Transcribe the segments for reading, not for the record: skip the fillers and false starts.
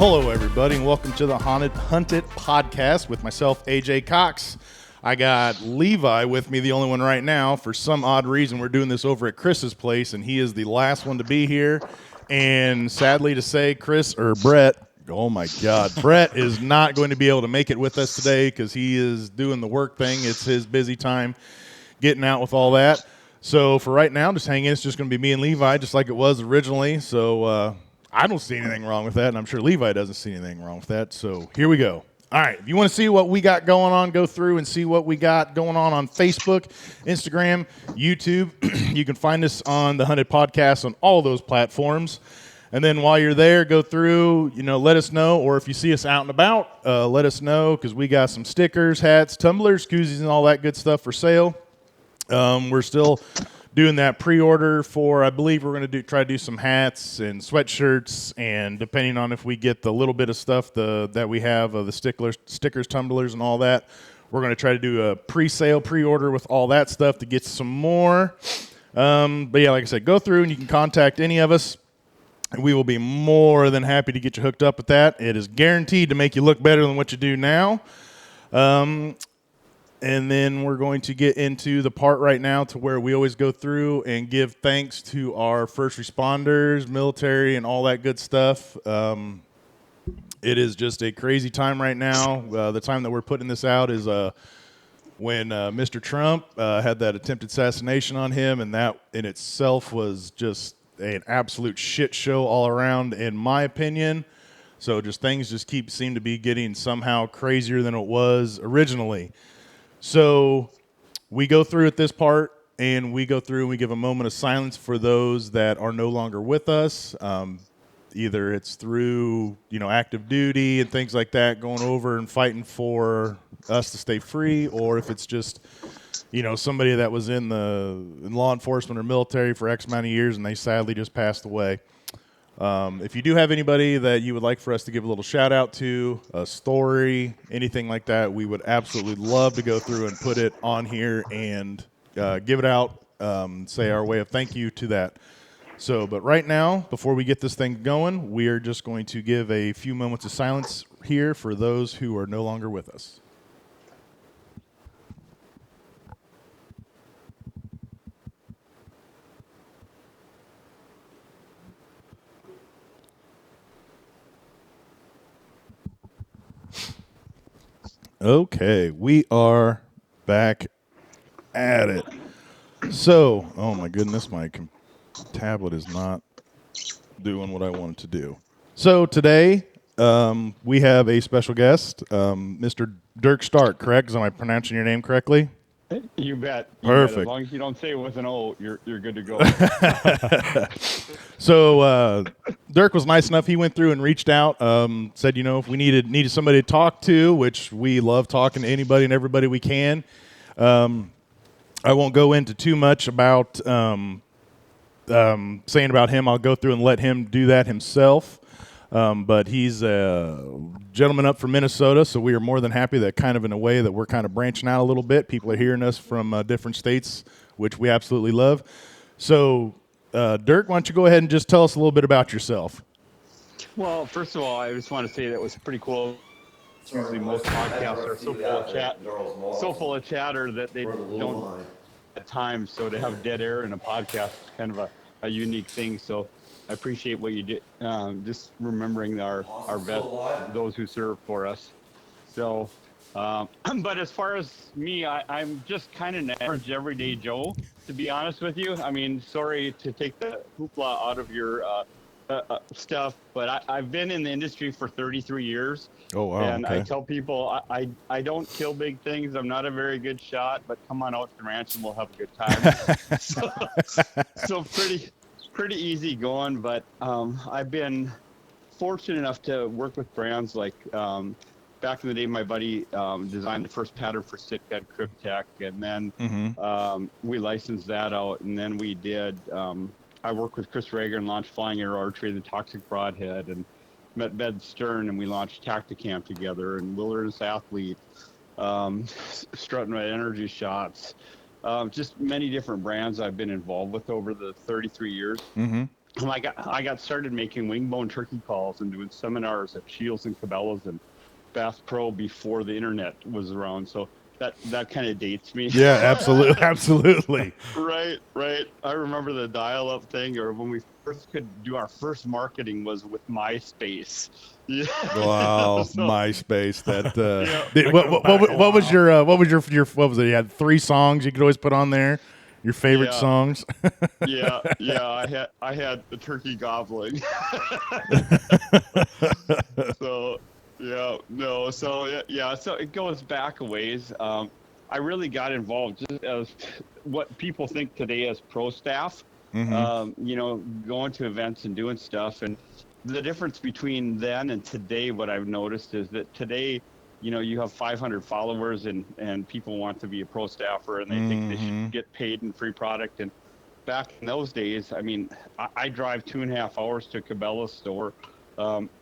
Hello, everybody, and welcome to the Hunted Podcast with myself, AJ Cox. I got Levi with me, the only one right now. For some odd reason, we're doing this over at Chris's place, and he is the last one to be here. And sadly to say, Brett, oh my God, Brett is not going to be able to make it with us today because he is doing the work thing. It's his busy time getting out with all that. So for right now, just hang in. It's just going to be me and Levi, just like it was originally. So I don't see anything wrong with that, and I'm sure Levi doesn't see anything wrong with that. So here we go. All right, if you want to see what we got going on, go through and see what we got going on Facebook, Instagram, YouTube. You can find us on the Hunted Podcast on all those platforms. And then while you're there, go through, let us know. Or if you see us out and about, let us know because we got some stickers, hats, tumblers, koozies, and all that good stuff for sale. We're still doing that pre-order for, I believe we're going to try to do some hats and sweatshirts, and depending on if we get the little bit of stuff that we have, the stickers, tumblers, and all that, we're going to try to do a pre-order with all that stuff to get some more. But yeah, like I said, go through and you can contact any of us, and we will be more than happy to get you hooked up with that. It is guaranteed to make you look better than what you do now. And then we're going to get into the part right now to where we always go through and give thanks to our first responders, military, and all that good stuff. It is just a crazy time right now. The time that we're putting this out is when Mr. Trump had that attempted assassination on him, and that in itself was just an absolute shit show all around, in my opinion. So things seem to be getting somehow crazier than it was originally. So we go through at this part, and we go through and we give a moment of silence for those that are no longer with us. Either it's through, active duty and things like that, going over and fighting for us to stay free, or if it's just, somebody that was in law enforcement or military for X amount of years and they sadly just passed away. If you do have anybody that you would like for us to give a little shout out to, a story, anything like that, we would absolutely love to go through and put it on here and give it out, say our way of thank you to that. So, but right now, before we get this thing going, we are just going to give a few moments of silence here for those who are no longer with us. Okay, we are back at it. So, oh my goodness, my tablet is not doing what I want it to do. So today, we have a special guest, Mr. Durk Stark, correct? Am I pronouncing your name correctly? You bet. Perfect. As long as you don't say it with an O, you're good to go. So Durk was nice enough. He went through and reached out, said, if we needed somebody to talk to, which we love talking to anybody and everybody we can. I won't go into too much about saying about him. I'll go through and let him do that himself. But he's a gentleman up from Minnesota, so we are more than happy that kind of in a way that we're kind of branching out a little bit. People are hearing us from different states, which we absolutely love. So, Durk, why don't you go ahead and just tell us a little bit about yourself? Well, first of all, I just want to say that was pretty cool. Usually most podcasts are so full of chatter that they don't at times. So to have dead air in a podcast is kind of a unique thing. So I appreciate what you did, just remembering our vets, those who serve for us. So, but as far as me, I'm just kind of an average everyday Joe, to be honest with you. I mean, sorry to take the hoopla out of your stuff, but I've been in the industry for 33 years. Oh, wow. And okay. I tell people I don't kill big things. I'm not a very good shot, but come on out to the ranch and we'll have a good time. so pretty easy going, but I've been fortunate enough to work with brands like back in the day, my buddy designed the first pattern for Sitka Cryptech, and then we licensed that out, and then we did I worked with Chris Rager and launched Flying Arrow Archery and the Toxic Broadhead, and met Bed Stern, and we launched Tacticamp together, and Wilderness Athlete, Strutting Red Energy Shots, just many different brands I've been involved with over the 33 years. I got started making wing bone turkey calls and doing seminars at Shields and Cabela's and Bass Pro before the internet was around. So that kind of dates me. Yeah, absolutely, absolutely. Right, right. I remember the dial-up thing, or when we first could do our first marketing was with MySpace. Yeah. Wow, So MySpace. That yeah, did, that goes back a what was while. your what was it? You had 3 songs you could always put on there. Your favorite Yeah, songs. yeah. I had the turkey gobbling. So yeah, no. So yeah. So it goes back a ways. I really got involved just as what people think today as pro staff. Hmm. Going to events and doing stuff. And the difference between then and today, what I've noticed is that today, you have 500 followers and people want to be a pro staffer and they think they should Hmm. get paid in free product. And back in those days, I mean, I drive 2.5 hours to Cabela's store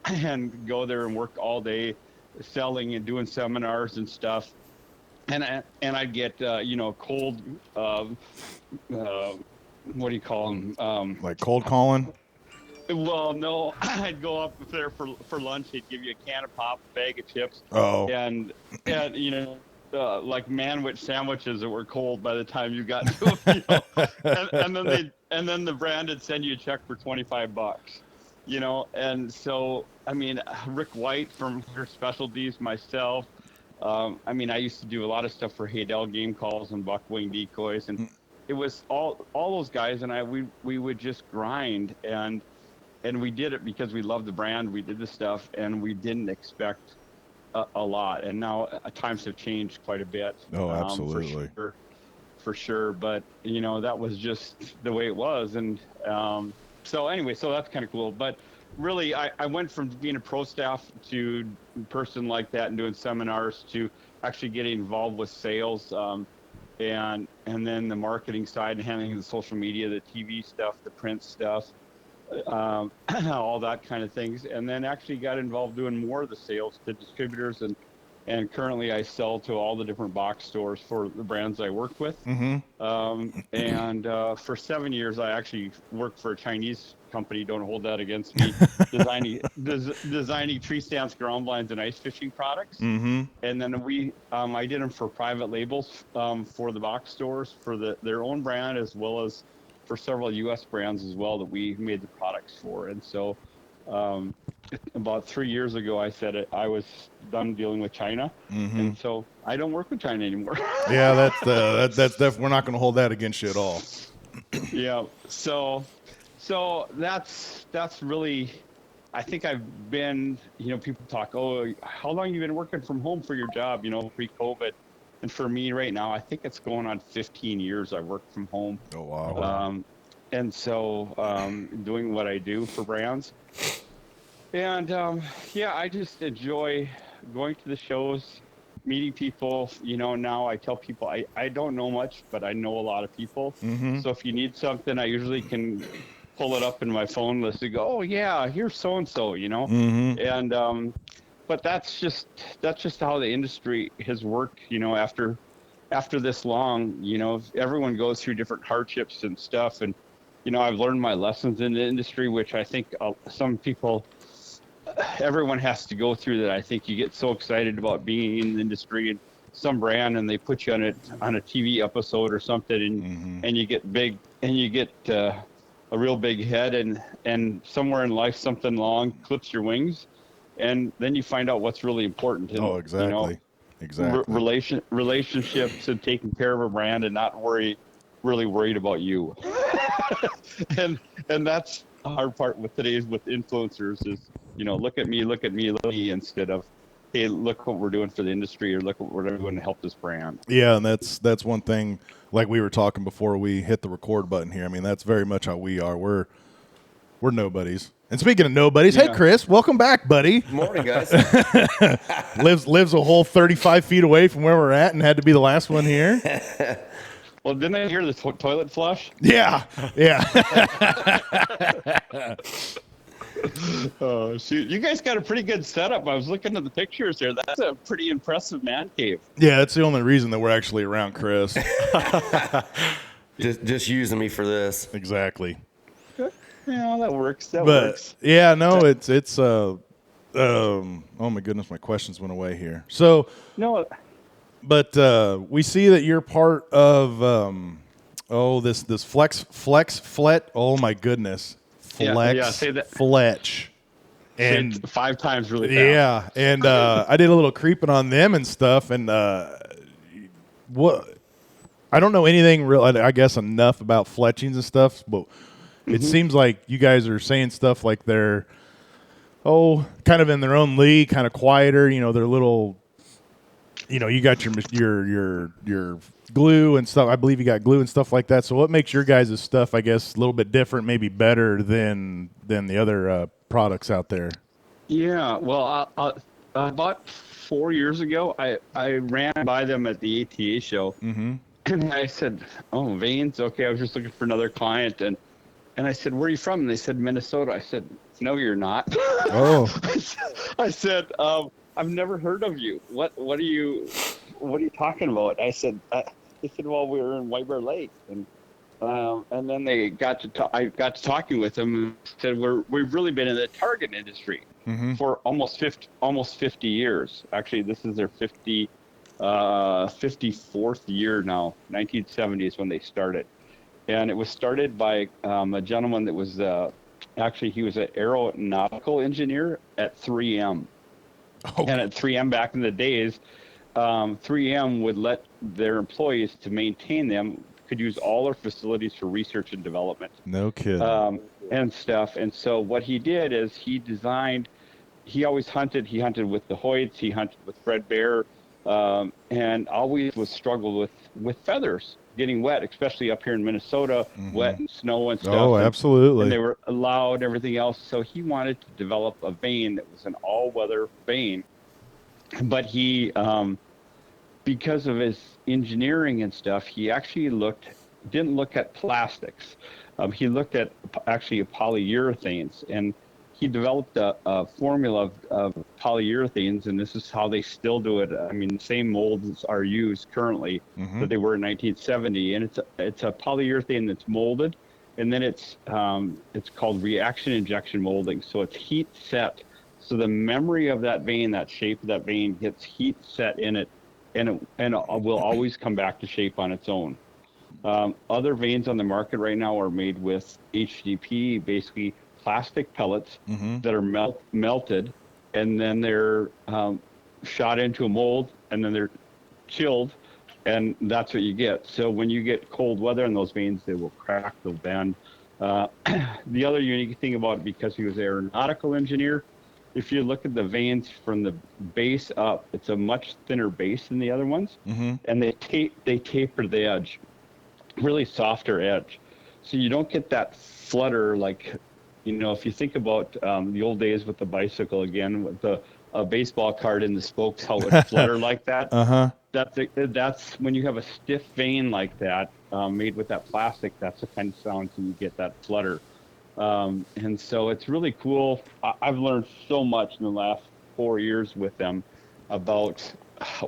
and go there and work all day selling and doing seminars and stuff. And I'd get, cold, what do you call them? Like cold calling. Well, no, I'd go up there for lunch. They'd give you a can of pop, a bag of chips, Oh, and like manwich sandwiches that were cold by the time you got to them. And then the brand would send you a check for $25. And so I mean, Rick White from Her Specialties, myself. I mean, I used to do a lot of stuff for Haydell game calls and buckwing decoys, and it was all those guys and we would just grind and we did it because we loved the brand. We did the stuff, and we didn't expect a lot. And now times have changed quite a bit. oh, absolutely. For sure. But that was just the way it was. And so anyway, so that's kind of cool. But really, I went from being a pro staff to a person like that and doing seminars to actually getting involved with sales. And then the marketing side and handling the social media, the TV stuff, the print stuff. All that kind of things, and then actually got involved doing more of the sales to distributors, and currently I sell to all the different box stores for the brands I work with. Hmm. And for 7 years, I actually worked for a Chinese company. Don't hold that against me. Designing tree stands, ground blinds, and ice fishing products. Hmm. And then I did them for private labels for the box stores for their own brand as well as for several U.S. brands as well that we made the products for. And so about 3 years ago, I said I was done dealing with China. Hmm. And so I don't work with China anymore. Yeah, that's we're not going to hold that against you at all. Yeah. So that's really, I think I've been, people talk, oh, how long you been working from home for your job, pre-COVID. And for me right now, I think it's going on 15 years I work from home. Oh, wow. And so doing what I do for brands. And I just enjoy going to the shows, meeting people. Now I tell people I don't know much, but I know a lot of people. Hmm. So if you need something, I usually can pull it up in my phone list and go, oh, yeah, here's so-and-so, Hmm. And but that's just how the industry has worked, after this long. Everyone goes through different hardships and stuff. And, I've learned my lessons in the industry, which I think some people, everyone has to go through that. I think you get so excited about being in the industry and some brand and they put you on a TV episode or something and you get big and you get a real big head and somewhere in life something long clips your wings. And then you find out what's really important. Oh, exactly. Exactly. Relationships and taking care of a brand and not really worried about you. and that's the hard part with influencers is, look at me instead of, hey, look what we're doing for the industry or look what we're doing to help this brand. Yeah, and that's one thing. Like we were talking before we hit the record button here. I mean, that's very much how we are. We're nobodies. And speaking of nobodies, Yeah. hey Chris, welcome back, buddy. Morning, guys. Lives a whole 35 feet away from where we're at, and had to be the last one here. Well, didn't I hear the toilet flush? Yeah. Oh, shoot. You guys got a pretty good setup. I was looking at the pictures here. That's a pretty impressive man cave. Yeah, that's the only reason that we're actually around just using me for this. Exactly. Yeah, that works. That But works. yeah, no, it's oh my goodness, my questions went away here. So, No, but we see that you're part of this flet. Oh my goodness, yeah. Say that. fletch, Say it and 5 times really fast. yeah, and I did a little creeping on them and stuff, and what I don't know anything real. I guess enough about fletchings and stuff, but it Hmm. seems like you guys are saying stuff like they're kind of in their own league, kind of quieter. You know, they're little. You know, you got your glue and stuff. I believe you got glue and stuff like that. So, what makes your guys' stuff, I guess, a little bit different, maybe better than the other products out there? Yeah. Well, about 4 years ago, I ran by them at the ATA show, Mm-hmm. and I said, "Oh, veins. Okay, I was just looking for another client." And I said, "Where are you from?" And they said, "Minnesota." I said, "No, you're not." Oh, I said, "I've never heard of you. What are you talking about?" I said, "They said, well, we were in White Bear Lake." And then they got to I got to talking with them and said, we've really been in the target industry mm-hmm. for almost 50 years. Actually, this is their 54th year now. 1970 is when they started. And it was started by a gentleman that was actually, he was an aeronautical engineer at 3M. And Okay. at 3M back in the days, 3M would let their employees to maintain them, could use all their facilities for research and development No kidding. and stuff. And so what he did is he always hunted. He hunted with the Hoyts. He hunted with Fred Bear, and always was struggled with feathers getting wet, especially up here in Minnesota, Mm-hmm. wet and snow and stuff. Oh, And absolutely. they were loud, everything else. So he wanted to develop a vane that was an all-weather vane. But he, because of his engineering and stuff, he actually didn't look at plastics. He looked at actually polyurethanes, and he developed a formula of polyurethanes, and this is how they still do it. I mean, the same molds are used currently Mm-hmm. that they were in 1970, and it's a polyurethane that's molded, and then it's called reaction injection molding, so it's heat set. So the memory of that vein, that shape of that vein, gets heat set in it, and it will always come back to shape on its own. Other veins on the market right now are made with HDP, basically plastic pellets Mm-hmm. that are melted, and then they're shot into a mold, and then they're chilled, and that's what you get. So when you get cold weather in those veins, they will crack, they'll bend. Uh, the other unique thing about it, because he was an aeronautical engineer, if you look at the veins from the base up, it's a much thinner base than the other ones, Mm-hmm. and they taper the edge, really softer edge, so you don't get that flutter like, if you think about the old days with the bicycle again, with the baseball card in the spokes, how it would flutter like that. Uh-huh. That's when you have a stiff vein like that, made with that plastic. That's the kind of sound you get, that flutter. And so it's really cool. I've learned so much in the last 4 years with them about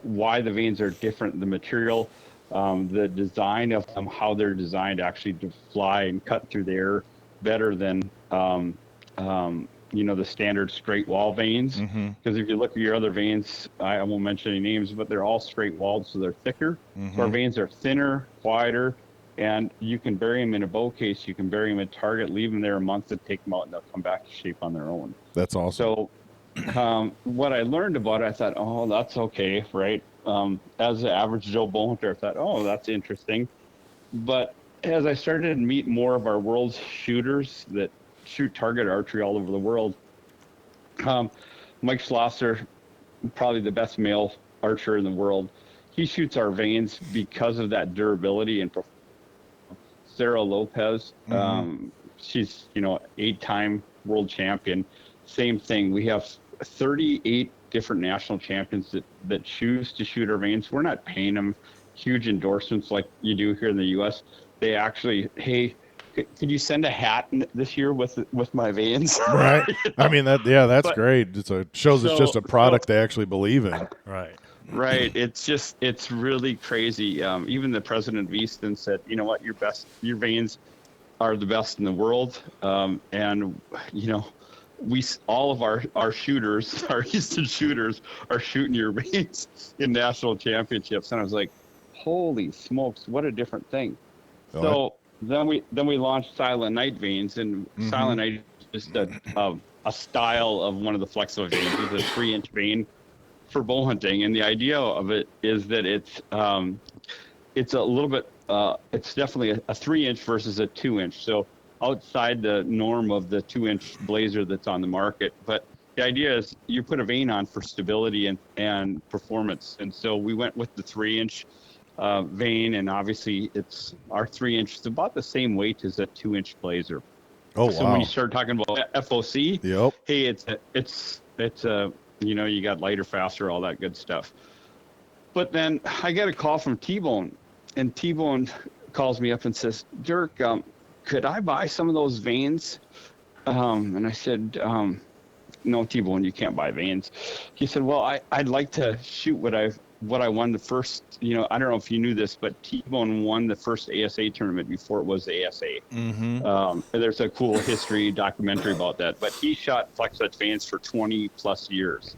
why the veins are different, the material, the design of them, how they're designed actually to fly and cut through the air better than the standard straight wall veins. Mm-hmm. Because if you look at your other veins, I won't mention any names, but they're all straight walled, so they're thicker. So our Mm-hmm. veins are thinner, quieter, and you can bury them in a bow case. You can bury them in target, leave them there a month, and take them out, and they'll come back to shape on their own. That's awesome. So what I learned about it, I thought, oh, that's okay, right? As an average Joe bow hunter, I thought, oh, that's interesting. But as I started to meet more of our world's shooters that shoot target archery all over the world, um, Mike Schlosser, probably the best male archer in the world, he shoots our veins because of that durability and Sarah Lopez. Mm-hmm. She's 8-time world champion. Same thing. We have 38 different national champions that choose to shoot our veins. We're not paying them huge endorsements like you do here in the U.S. They actually, hey, could you send a hat this year with my veins? Right. I mean that's But great. Shows it's just so a product they actually believe in. Right. right. It's really crazy. Even the president of Easton said, you know what, your veins are the best in the world. And, all of our shooters, our Easton shooters, are shooting your veins in national championships. And I was like, holy smokes, what a different thing. So then we launched Silent Night veins, and Silent Night is just a style of one of the flexible veins. It's a 3-inch vein for bow hunting, and the idea of it is that it's a little bit it's definitely a 3-inch versus a 2-inch, so outside the norm of the 2-inch blazer that's on the market. But the idea is you put a vein on for stability and performance, and so we went with the 3-inch vein, and obviously it's our 3-inch is about the same weight as a 2-inch blazer. Oh, so wow. When you start talking about FOC, Yep. hey, it's you got lighter, faster, all that good stuff. But then I get a call from T-Bone, and T-Bone calls me up and says, Durk, could I buy some of those veins? And I said, no, T-Bone, you can't buy veins. He said, well, I'd like to shoot what I won the first, I don't know if you knew this, but T-Bone won the first ASA tournament before it was ASA. There's a cool history documentary about that, but he shot flex touch veins for 20 plus years.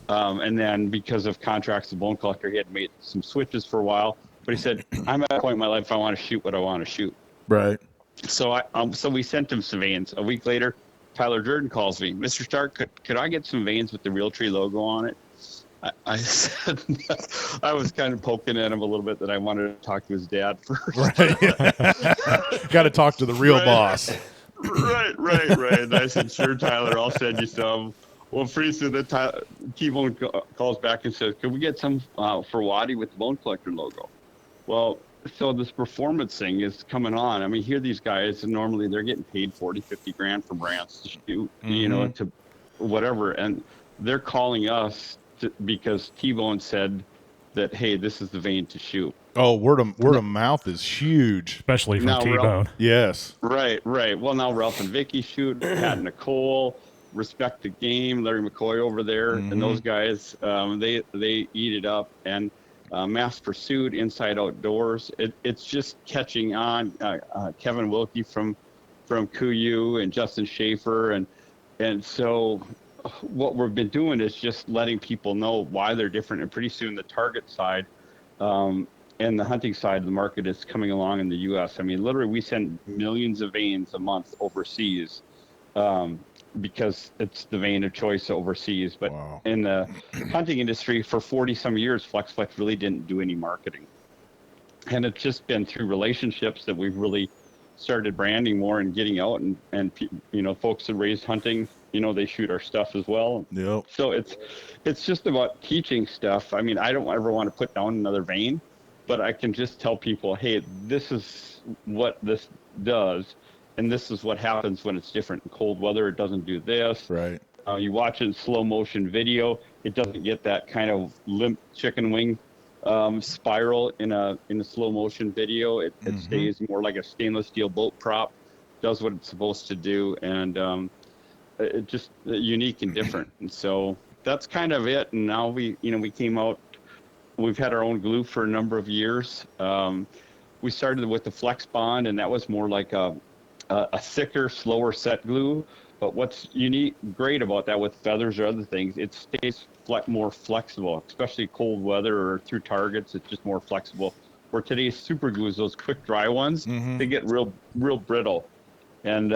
And then because of contracts with Bone Collector, he had made some switches for a while, but he said, I'm at a point in my life, I want to shoot what I want to shoot. Right. So so we sent him some veins. A week later, Tyler Durden calls me, Mr. Stark, could I get some veins with the Realtree logo on it? I said, I was kind of poking at him a little bit that I wanted to talk to his dad first. Right. Got to talk to the real boss. Right. And I said, sure, Tyler, I'll send you some. Well, pretty soon T-Bone calls back and says, can we get some for Waddy with the Bone Collector logo? Well, so this performance thing is coming on. I mean, here these guys, and normally they're getting paid 40, 50 grand from brands to shoot, to whatever. And they're calling us because T-Bone said that, hey, this is the vein to shoot. Oh, word of mouth is huge, especially from T-Bone. Yes. Right. Well, now Ralph and Vicky shoot, Pat and Nicole, Respect the Game, Larry McCoy over there, and those guys, they eat it up. And Mass Pursuit, Inside Outdoors, it's just catching on. Kevin Wilkie from KUIU and Justin Schaefer, and so what we've been doing is just letting people know why they're different, and pretty soon the target side and the hunting side of the market is coming along in the U.S. I mean, literally, we send millions of veins a month overseas because it's the vein of choice overseas. But in the hunting industry for 40-some years, FlexFlex really didn't do any marketing. And it's just been through relationships that we've really started branding more and getting out, and folks that raised hunting, they shoot our stuff as well. Yep. So it's just about teaching stuff. I mean, I don't ever want to put down another vein, but I can just tell people, hey, this is what this does, and this is what happens when it's different. In cold weather, it doesn't do this. Right. You watch it in slow motion video, it doesn't get that kind of limp chicken wing spiral in a slow motion video. It stays more like a stainless steel boat prop, does what it's supposed to do, and it just unique and different. And so that's kind of it. And now we came out. We've had our own glue for a number of years. We started with the Flex Bond, and that was more like a thicker, slower set glue. But what's great about that with feathers or other things, it stays more flexible, especially cold weather or through targets. It's just more flexible. Where today's super glues, those quick dry ones, they get real brittle. And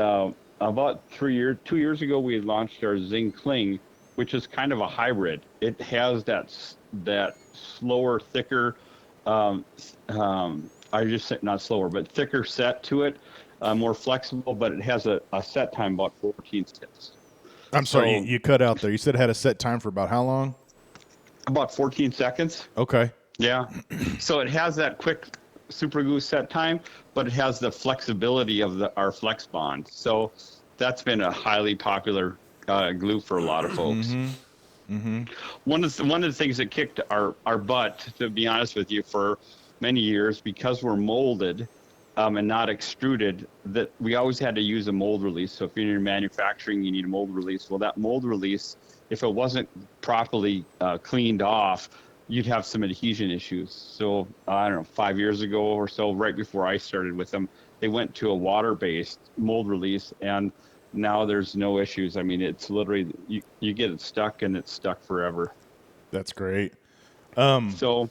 about 2 years ago, we launched our Zing Cling, which is kind of a hybrid. It has that slower, thicker, I just said not slower, but thicker set to it, more flexible, but it has a set time about 14 seconds. I'm sorry, you cut out there. You said it had a set time for about how long? About 14 seconds. Okay. Yeah. So it has that quick super glue set time, but it has the flexibility of our Flex Bond. So that's been a highly popular glue for a lot of folks. One of the things that kicked our butt, to be honest with you, for many years, because we're molded and not extruded, that we always had to use a mold release. So if you're in manufacturing, you need a mold release. Well, that mold release, if it wasn't properly cleaned off, you'd have some adhesion issues. So I don't know, 5 years ago or so, right before I started with them, they went to a water-based mold release, and now there's no issues. I mean, it's literally you get it stuck and it's stuck forever. That's great. So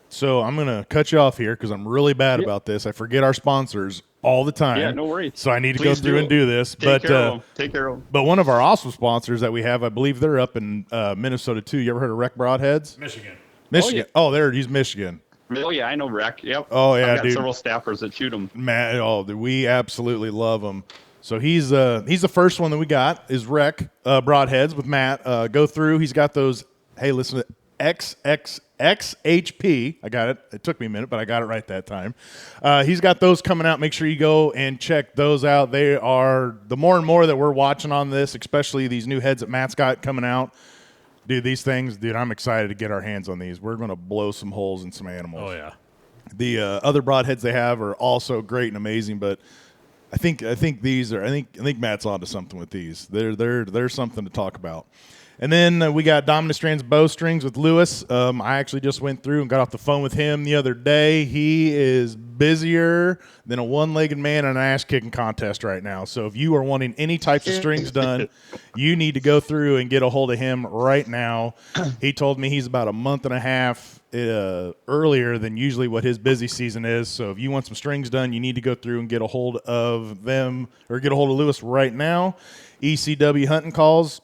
So I'm gonna cut you off here because I'm really bad yep, about this. I forget our sponsors all the yeah, time, no worries. so I need to go Please through and do. do this. Take But care of them. Take care of them. but one of our awesome sponsors that we have, I believe they're up in Minnesota too. You ever heard of Wreck Broadheads? Michigan. Michigan. Oh, there he's Michigan. Oh yeah, I know Rec. Yep. Oh yeah, I've got dude. several staffers that shoot them. Matt, oh, we absolutely love him. So he's the first one that we got is Wreck Broadheads with Matt. Go through. He's got those. Hey, listen to XXXHP. I got it. It took me a minute, but I got it right that time. He's got those coming out. Make sure you go and check those out. They are the more and more that we're watching on this, especially these new heads that Matt's got coming out. Dude, these things, dude, I'm excited to get our hands on these. We're going to blow some holes in some animals. Oh yeah. The other broadheads they have are also great and amazing, but I think these are. I think Matt's onto something with these. They're something to talk about. And then we got Dominant Strands bowstrings with Lewis. I actually just went through and got off the phone with him the other day. He is busier than a one-legged man in an ass-kicking contest right now. So if you are wanting any types of strings done, you need to go through and get a hold of him right now. He told me he's about a month and a half earlier than usually what his busy season is. So if you want some strings done, you need to go through and get a hold of them or get a hold of Lewis right now. ECW Hunting Calls.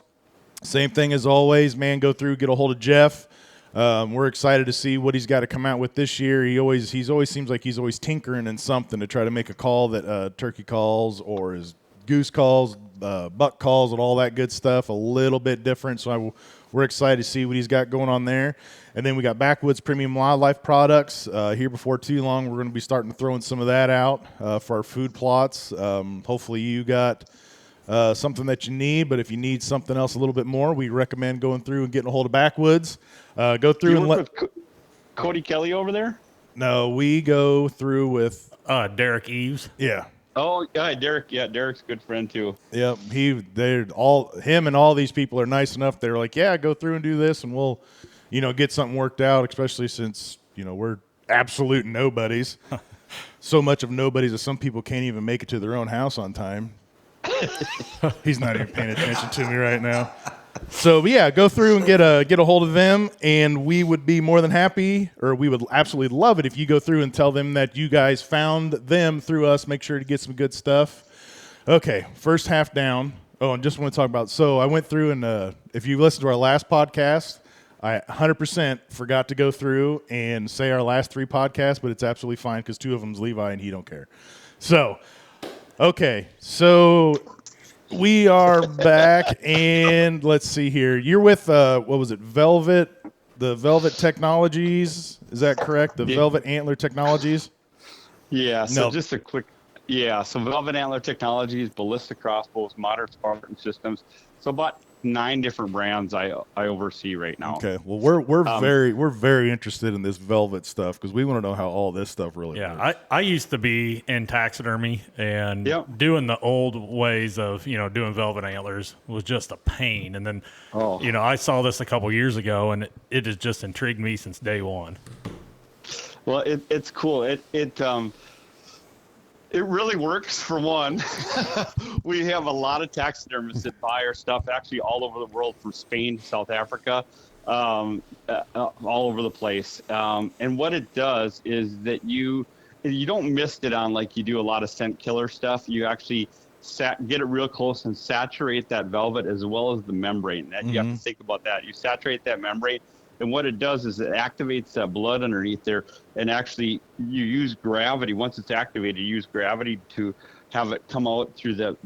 Same thing as always, man. Go through, get a hold of Jeff. We're excited to see what he's got to come out with this year. He always seems like he's always tinkering in something to try to make a call that turkey calls or his goose calls, buck calls, and all that good stuff. A little bit different, so we're excited to see what he's got going on there. And then we got Backwoods Premium Wildlife Products. Here before too long, we're going to be starting to throwing some of that out for our food plots. Hopefully you got something that you need, but if you need something else a little bit more, we recommend going through and getting a hold of Backwoods. Go through You and work with Cody Kelly over there? No, we go through with Derek Eves. yeah. Oh, yeah, Derek. Yeah, Derek's a good friend too. Yep, him and all these people are nice enough. They're like, yeah, go through and do this, and we'll, get something worked out. Especially since we're absolute nobodies. So much of nobodies that some people can't even make it to their own house on time. He's not even paying attention to me right now. So yeah, go through and get a hold of them, and we would be more than happy, or we would absolutely love it if you go through and tell them that you guys found them through us. Make sure to get some good stuff. Okay, first half down. Oh, and just want to talk about. So I went through and if you listened to our last podcast, I 100% forgot to go through and say our last 3 podcasts, but it's absolutely fine because 2 of them's Levi and he don't care. So. Okay, so we are back, and let's see here. You're with, what was it, the Velvet Technologies? Is that correct? The Velvet Antler Technologies? Yeah, so No. just a quick, so Velvet Antler Technologies, Ballista Crossbows, Modern Spartan Systems. So about 9 different brands I oversee right now. Okay, well, we're very interested in this Velvet stuff because we want to know how all this stuff really works. Yeah, I used to be in taxidermy, and doing the old ways of doing velvet antlers was just a pain. And then I saw this a couple years ago, and it has just intrigued me since day one. Well, it's cool. It really works, for one. We have a lot of taxidermists that buy our stuff actually all over the world, from Spain to South Africa, all over the place. And what it does is that you don't mist it on like you do a lot of scent killer stuff. You actually get it real close and saturate that velvet as well as the membrane. You have to think about that. You saturate that membrane. And what it does is it activates that blood underneath there, and actually you use gravity. Once it's activated, you use gravity to have it come out through the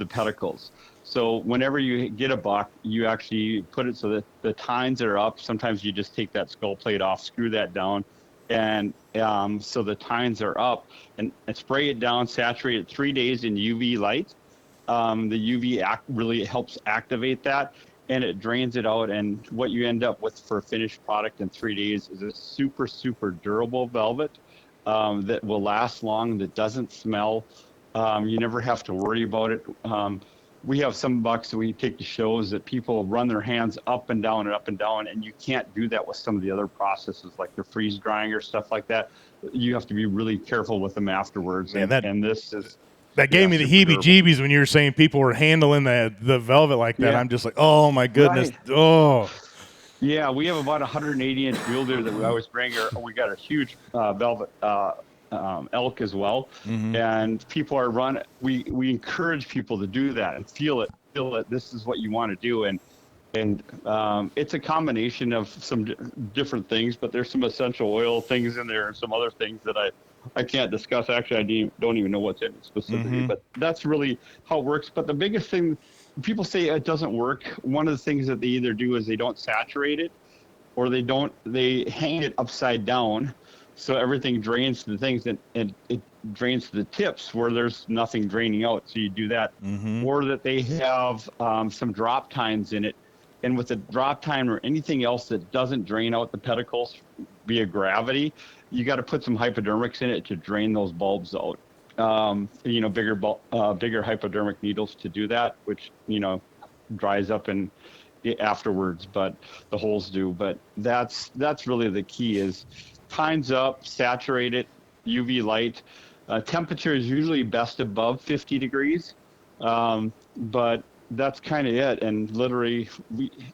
pedicles. So whenever you get a buck, you actually put it so that the tines are up. Sometimes you just take that skull plate off, screw that down, and so the tines are up, and spray it down, saturate it 3 days in UV light. The UV really helps activate that, and it drains it out, and what you end up with for a finished product in 3 days is a super, super durable velvet that will last long, that doesn't smell. You never have to worry about it. we have some bucks that we take to shows that people run their hands up and down and up and down, and you can't do that with some of the other processes like the freeze drying or stuff like that. You have to be really careful with them afterwards. Man, and this is that gave me the heebie-jeebies when you were saying people were handling the velvet like that. Yeah. I'm just like, oh my goodness, Right. oh. Yeah, we have about 180-inch mule deer that we always bring. We got a huge velvet elk as well, and people are running. We encourage people to do that and feel it. This is what you want to do, and it's a combination of some different things. But there's some essential oil things in there and some other things that I can't discuss. Actually, I don't even know what's in it specifically. But that's really how it works. But the biggest thing, people say it doesn't work. One of the things that they either do is they don't saturate it, or they hang it upside down, so everything drains to the things, and it drains to the tips where there's nothing draining out. So you do that, or that they have some drop tines in it, and with the drop tine or anything else that doesn't drain out the pedicles via gravity, you got to put some hypodermics in it to drain those bulbs out. Bigger hypodermic needles to do that, which dries up and afterwards, but the holes do. But that's really the key: is tines up, saturate it, UV light. Temperature is usually best above 50 degrees, but that's kind of it. And literally,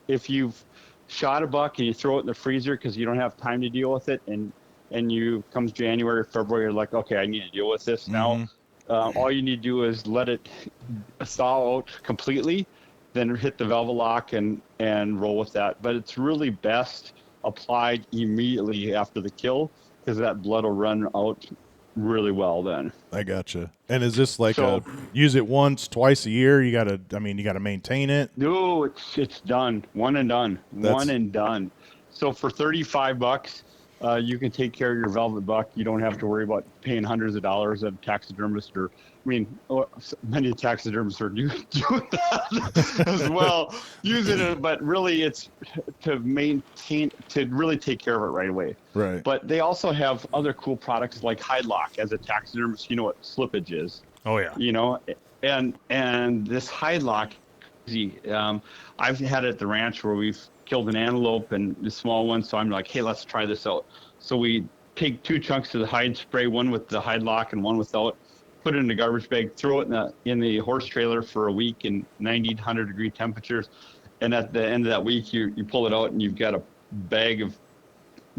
if you've shot a buck and you throw it in the freezer because you don't have time to deal with it, and you comes January or February, you're like, okay, I need to deal with this now. All you need to do is let it thaw out completely, then hit the velvet lock and roll with that. But it's really best applied immediately after the kill, because that blood will run out really well then. I gotcha. And is this like use it once, twice a year? You gotta maintain it? No, it's done. One and done. One and done. So for $35, you can take care of your velvet buck. You don't have to worry about paying hundreds of dollars of taxidermist, or many taxidermists are doing that as well, using it. But really, it's to really take care of it right away. Right. But they also have other cool products like hide lock. As a taxidermist, you know what slippage is. Oh yeah. And this hide lock, I've had it at the ranch where we've killed an antelope and the small one, so I'm like, hey, let's try this out. So we take 2 chunks of the hide spray, one with the hide lock and one without, put it in a garbage bag, throw it in the horse trailer for a week in 90 to 100 degree temperatures, and at the end of that week you pull it out and you've got a bag of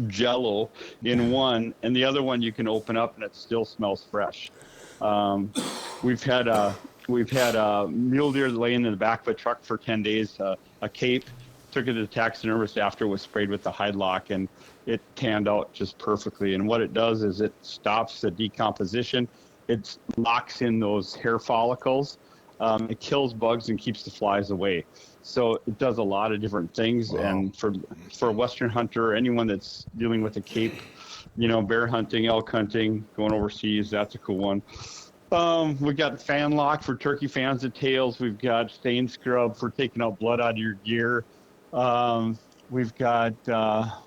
Jello in one, and the other one you can open up and it still smells fresh. We've had a mule deer laying in the back of a truck for 10 days, a cape. Took it to the taxidermist after it was sprayed with the hide lock, and it tanned out just perfectly. And what it does is it stops the decomposition. It locks in those hair follicles. It kills bugs and keeps the flies away. So it does a lot of different things. Wow. And for a Western hunter, anyone that's dealing with a cape, bear hunting, elk hunting, going overseas, that's a cool one. We've got fan lock for turkey fans and tails. We've got stain scrub for taking out blood out of your gear. We've got,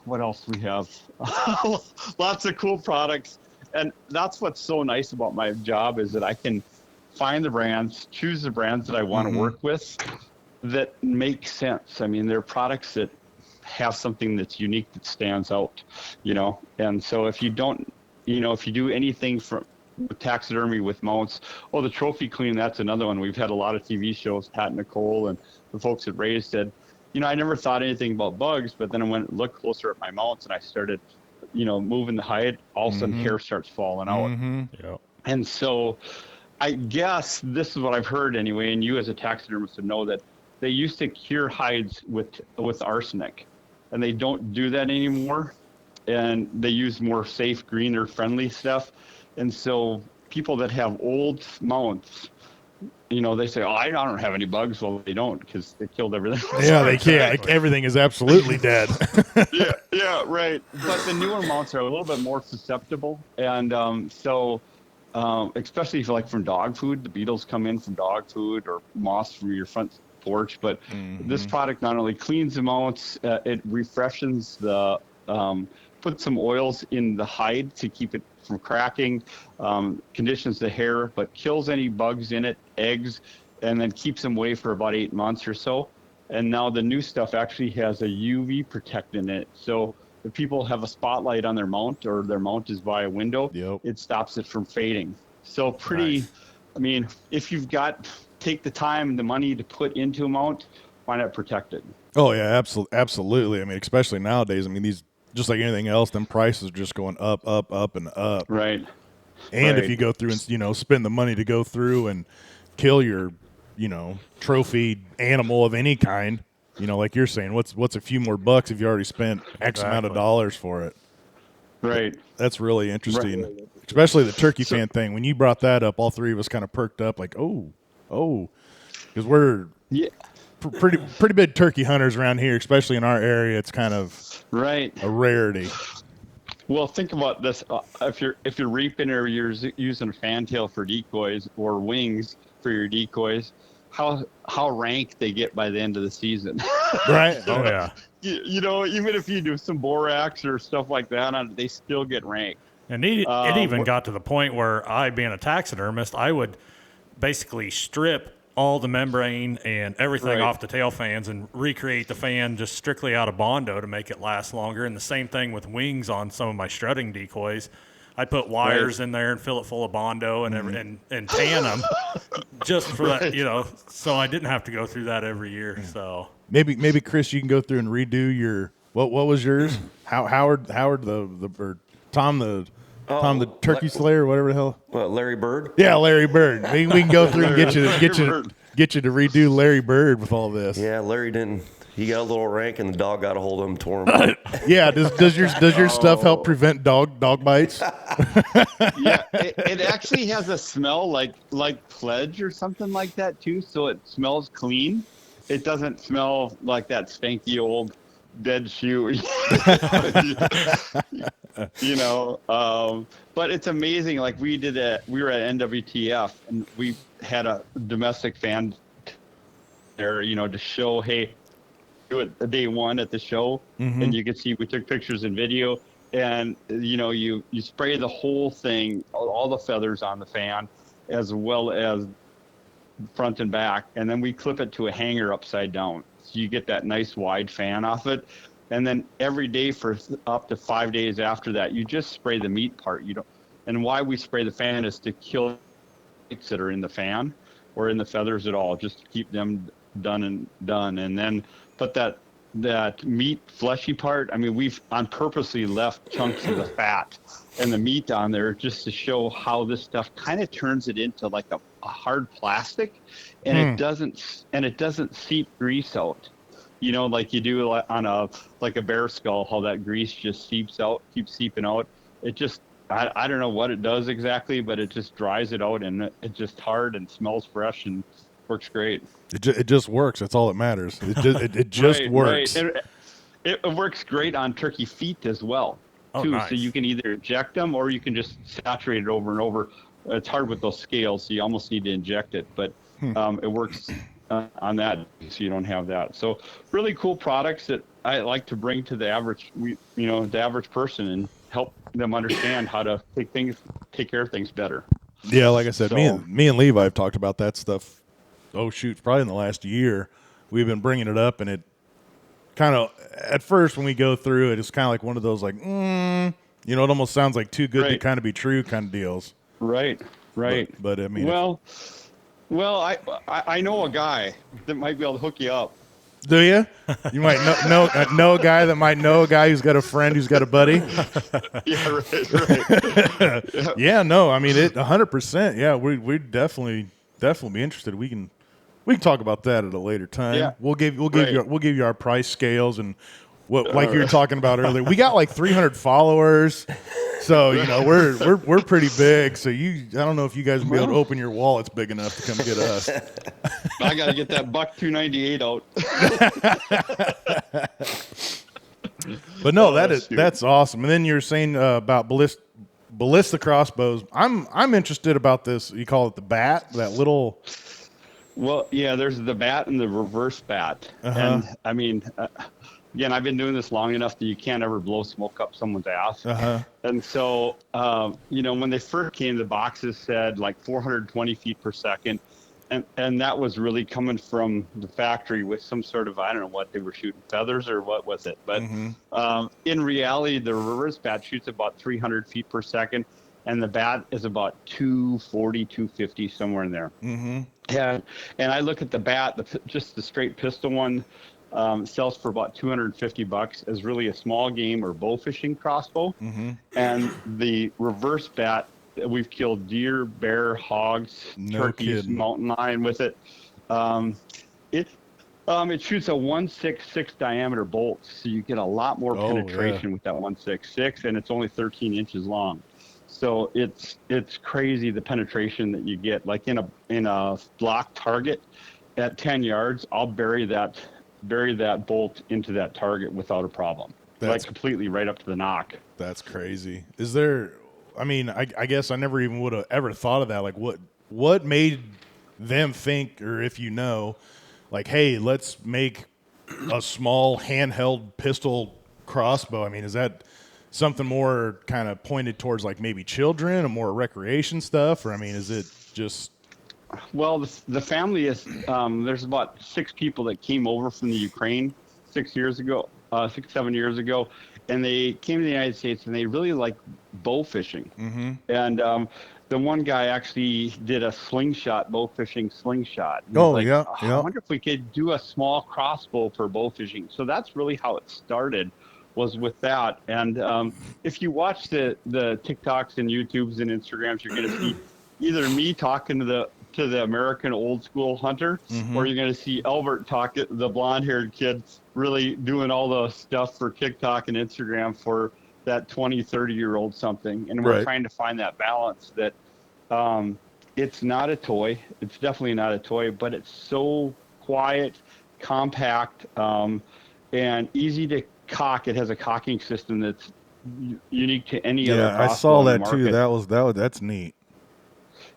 what else do we have? Lots of cool products. And that's what's so nice about my job, is that I can find the brands, choose the brands that I want to work with that make sense. I mean, they're products that have something that's unique, that stands out, And so if you don't, if you do anything with taxidermy with mounts, the trophy clean, that's another one. We've had a lot of TV shows, Pat and Nicole and the folks at Ray said, I never thought anything about bugs, but then I went and looked closer at my mounts and I started, moving the hide. All of a sudden hair starts falling out. Yep. And so I guess this is what I've heard anyway, and you as a taxidermist would know, that they used to cure hides with arsenic, and they don't do that anymore. And they use more safe, greener, friendly stuff. And so people that have old mounts, they say, I don't have any bugs. Well, they don't, because they killed everything. Yeah, they can't. Everything is absolutely dead. Yeah, right. But the newer mounts are a little bit more susceptible. And especially if from dog food, the beetles come in from dog food, or moss from your front porch. But this product not only cleans the mounts, it refreshes the, put some oils in the hide to keep it from cracking, conditions the hair, but kills any bugs in it, eggs, and then keeps them away for about 8 months or so. And now the new stuff actually has a UV protectant in it. So if people have a spotlight on their mount or their mount is by a window, it stops it from fading. So pretty, nice. I mean, if you've take the time and the money to put into a mount, why not protect it? Oh yeah, absolutely. I mean, especially nowadays. I mean, these, just like anything else, them prices are just going up, and up. Right. And if you go through and, spend the money to go through and kill your, trophy animal of any kind, like you're saying, what's a few more bucks if you already spent X amount of dollars for it? Right. That's really interesting, especially the turkey fan thing. When you brought that up, all three of us kind of perked up like, oh, because we're pretty big turkey hunters around here, especially in our area. It's kind of a rarity. Well, think about this: if you're reaping or you're using a fantail for decoys or wings for your decoys, how rank they get by the end of the season. Right? Oh yeah. Even if you do some borax or stuff like that on it, they still get rank. And it even got to the point where I, being a taxidermist, I would basically strip all the membrane and everything off the tail fans and recreate the fan just strictly out of Bondo to make it last longer. And the same thing with wings on some of my strutting decoys. I put wires in there and fill it full of Bondo and tan them just for that, so I didn't have to go through that every year. So maybe Chris, you can go through and redo your what was yours? Howard or Tom the turkey slayer, whatever the hell. What, Larry Bird? Yeah, Larry Bird. We can go through and get you to redo Larry Bird with all this. Yeah, Larry didn't. He got a little rank, and the dog got a hold of him, tore him. Yeah. Does your stuff help prevent dog bites? Yeah, it actually has a smell like pledge or something like that too. So it smells clean. It doesn't smell like that stanky old dead shoe. But it's amazing. Like we were at NWTF and we had a domestic fan there, to show, hey, do it day one at the show. And you could see, we took pictures and video, and you spray the whole thing, all the feathers on the fan, as well as front and back, and then we clip it to a hanger upside down, so you get that nice wide fan off it. And then every day for up to 5 days after that, you just spray the meat part. And why we spray the fan is to kill ticks that are in the fan or in the feathers at all, just to keep them done. And then put that meat fleshy part. I mean, we've purposely left chunks of the fat and the meat on there just to show how this stuff kind of turns it into like a hard plastic, and it doesn't seep grease out. Like you do on a bear skull, how that grease just keeps seeping out. It just, I don't know what it does exactly, but it just dries it out, and it's just hard and smells fresh and works great. It just works. That's all that matters. It just works. Right. It works great on turkey feet as well, too. Nice. So you can either inject them or you can just saturate it over and over. It's hard with those scales, so you almost need to inject it, but it works on that, so you don't have that. So really cool products that I like to bring to the average person and help them understand how to take care of things better. Yeah, like I said, me and Levi have talked about that stuff. Oh shoot, probably in the last year, we've been bringing it up, and it kind of, at first when we go through it, it's kind of like one of those like, it almost sounds like too good to kind of be true kind of deals. Right. But I mean, well, I know a guy that might be able to hook you up. Do you? You might know a guy that might know a guy who's got a friend who's got a buddy. Yeah, right. Yeah, no, I mean, 100%. Yeah, we'd definitely be interested. We can talk about that at a later time. Yeah. We'll give you our price scales and what, like you were talking about earlier. We got like 300 followers. So, we're pretty big. So I don't know if you guys will be able to open your wallets big enough to come get us. I got to get that $1.298 out. But no, that's awesome. And then you're saying about ballista crossbows. I'm interested about this. You call it the bat, that little. Well, yeah, there's the bat and the reverse bat. And I mean, again, I've been doing this long enough that you can't ever blow smoke up someone's ass. And so, when they first came, the boxes said like 420 feet per second. and that was really coming from the factory with some sort of, I don't know what they were shooting, feathers or what was it? But in reality, the reverse bat shoots about 300 feet per second, and the bat is about 240, 250, somewhere in there. And I look at the bat, just the straight pistol one, sells for about $250, as really a small game or bow fishing crossbow. And the reverse bat, we've killed deer, bear, hogs, turkeys, mountain lion with it. It shoots a 1.66 diameter bolt, so you get a lot more penetration with that 1.66, and it's only 13 inches long. So it's crazy the penetration that you get. Like in a block target at 10 yards, I'll bury that bolt into that target without a problem. Like completely right up to the knock. That's crazy. Is there? I mean, I guess I never even would have ever thought of that. Like, what made them think, or if you know, like, hey, let's make a small handheld pistol crossbow? I mean, is that something more kind of pointed towards like maybe children or more recreation stuff? Or, I mean, is it just... Well, the family is, there's about 6 people that came over from the Ukraine 6, 7 years ago. And they came to the United States, and they really like bow fishing. And the one guy actually did a bow fishing slingshot. I wonder if we could do a small crossbow for bow fishing. So that's really how it started, was with that. And if you watch the TikToks and YouTubes and Instagrams, you're going to see either me talking to the American old school hunter, or you're going to see Albert the blonde-haired kid, really doing all the stuff for TikTok and Instagram for that 20, 30-year-old something. And we're trying to find that balance that it's not a toy. It's definitely not a toy, but it's so quiet, compact, and easy to cock. It has a cocking system that's unique to any other crossbow. I saw that too. That's neat.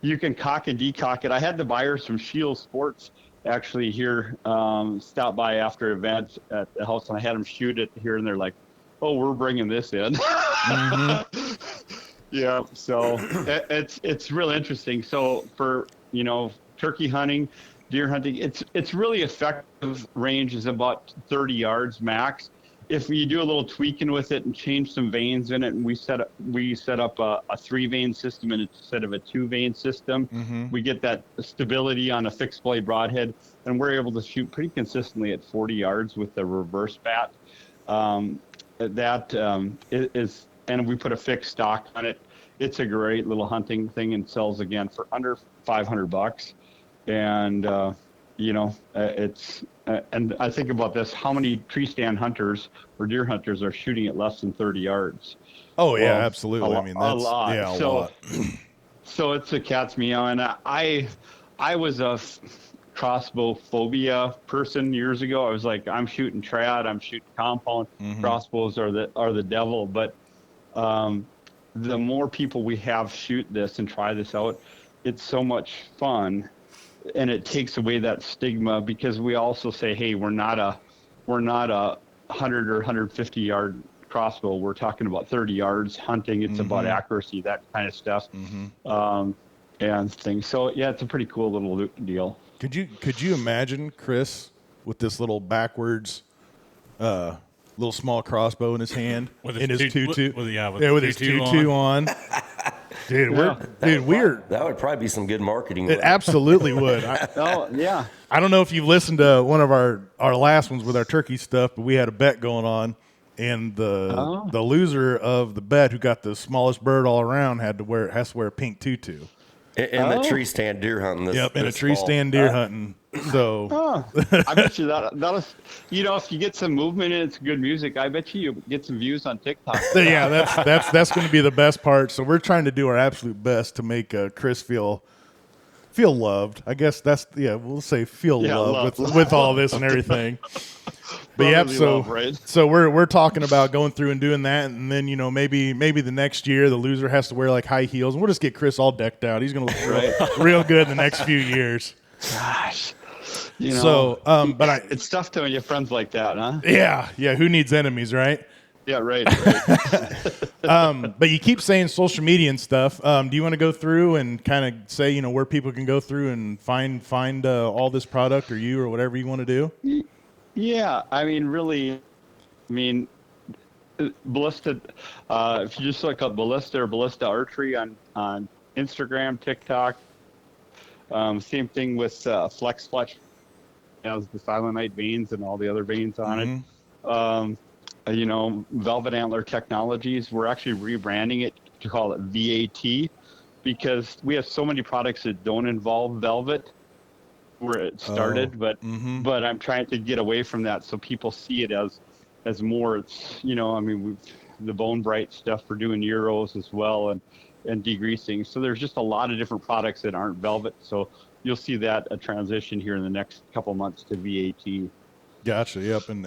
You can cock and decock it. I had the buyers from Shield Sports actually here stop by after events at the house, and I had them shoot it here, and they're like, "Oh, we're bringing this in." Yeah, so it's real interesting. So for turkey hunting, deer hunting, it's really effective. Range is about 30 yards max. If you do a little tweaking with it and change some vanes in it, and we set up a 3-vane system instead of a 2-vane system, we get that stability on a fixed blade broadhead, and we're able to shoot pretty consistently at 40 yards with the reverse bat. And we put a fixed stock on it. It's a great little hunting thing, and sells again for under $500. And and I think about this: how many tree stand hunters or deer hunters are shooting at less than 30 yards? Oh yeah, absolutely. I mean, that's a lot. Yeah, a lot. So it's a cat's meow, and I was a crossbow phobia person years ago. I was like, I'm shooting trad, I'm shooting compound. Crossbows are the devil. But the more people we have shoot this and try this out, it's so much fun. And it takes away that stigma, because we also say, hey, we're not a 100 or 150 yard crossbow. We're talking about 30 yards hunting. It's about accuracy, that kind of stuff, and things. So yeah, it's a pretty cool little deal. Could you imagine Chris with this little backwards, little small crossbow in his hand, with his tutu, with his tutu on. Dude, that would probably be some good marketing. It absolutely would. I don't know if you've listened to one of our last ones with our turkey stuff, but we had a bet going on, and the loser of the bet, who got the smallest bird all around, has to wear a pink tutu. In the tree stand deer hunting. In a tree stand deer hunting. So I bet you that'll, if you get some movement and it's good music, I bet you get some views on TikTok. Yeah, that's going to be the best part. So we're trying to do our absolute best to make Chris feel loved. I guess we'll say feel loved with all this and everything. But so we're talking about going through and doing that, and then maybe the next year the loser has to wear like high heels, and we'll just get Chris all decked out. He's going to look real good in the next few years. Gosh. It's tough to when you have friends like that, huh? Yeah. Who needs enemies, right? Yeah, right. But you keep saying social media and stuff. Do you want to go through and kind of say, where people can go through and find all this product or you or whatever you want to do? Yeah, I mean, really, Ballista, if you just look up Ballista or Ballista Archery on Instagram, TikTok, same thing with Flex Fletch, has the Silent Night veins and all the other veins on it. Velvet Antler Technologies, we're actually rebranding it to call it VAT because we have so many products that don't involve velvet where it started, but I'm trying to get away from that so people see it as more. It's we've the Bone Bright stuff for doing Euros as well and degreasing. So there's just a lot of different products that aren't velvet. So you'll see that a transition here in the next couple months to VAT. Gotcha. Yep. And